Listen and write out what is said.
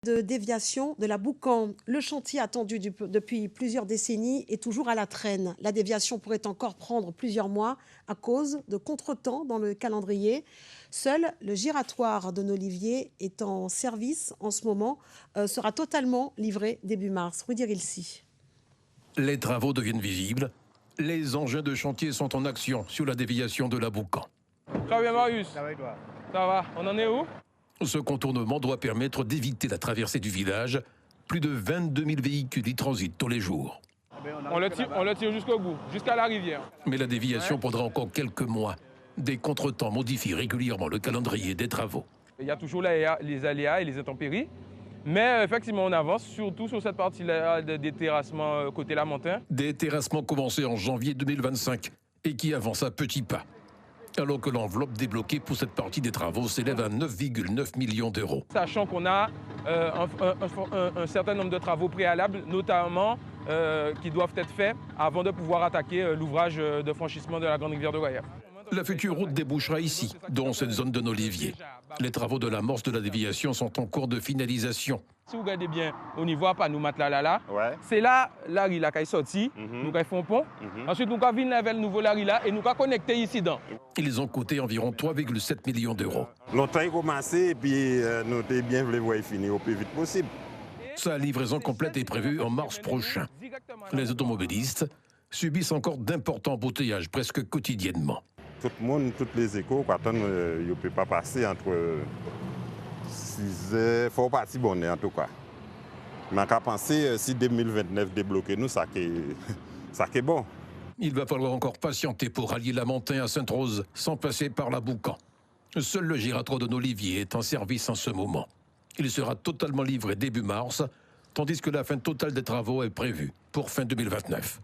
De déviation de la Boucan. Le chantier attendu depuis plusieurs décennies est toujours à la traîne. La déviation pourrait encore prendre plusieurs mois à cause de contretemps dans le calendrier. Seul le giratoire de Nolivier est en service en ce moment, sera totalement livré début mars. Rudy Rilsi. Les travaux deviennent visibles. Les engins de chantier sont en action sur la déviation de la Boucan. Ça va bien, Marius? Ça va et toi? Ça va. On en est où? Ce contournement doit permettre d'éviter la traversée du village. Plus de 22 000 véhicules y transitent tous les jours. On le tire jusqu'au bout, jusqu'à la rivière. Mais la déviation prendra encore quelques mois. Des contretemps modifient régulièrement le calendrier des travaux. Il y a toujours les aléas et les intempéries. Mais effectivement, on avance, surtout sur cette partie-là des terrassements côté Lamentin. Des terrassements commencés en janvier 2025 et qui avancent à petits pas. Alors que l'enveloppe débloquée pour cette partie des travaux s'élève à 9,9 millions d'euros. Sachant qu'on a un certain nombre de travaux préalables, notamment qui doivent être faits avant de pouvoir attaquer l'ouvrage de franchissement de la Grande Rivière de Goyave. La future route débouchera ici, dans cette zone de Nolivier. Les travaux de l'amorce de la déviation sont en cours de finalisation. Si vous regardez bien, au niveau à pas nous mettre là, ouais. C'est là la rue qui est sortie, nous avons fait un pont. Ensuite, nous avons vu le nouveau la rue là et nous avons connecté ici dedans. Ils ont coûté environ 3,7 millions d'euros. Longtemps il a commencé et puis nous avons bien voulu voir finir au plus vite possible. Sa livraison complète est prévue en mars prochain. Les automobilistes subissent encore d'importants embouteillages presque quotidiennement. Tout le monde, toutes les échos, ils ne peuvent pas passer entre 6 heures. Il faut partir bonne en tout cas. Mais on a pensé, si 2029 débloqué nous, ça est bon. Il va falloir encore patienter pour rallier Lamentin à Sainte-Rose sans passer par la Boucan. Seul le giratoire de Nolivier est en service en ce moment. Il sera totalement livré début mars, tandis que la fin totale des travaux est prévue pour fin 2029.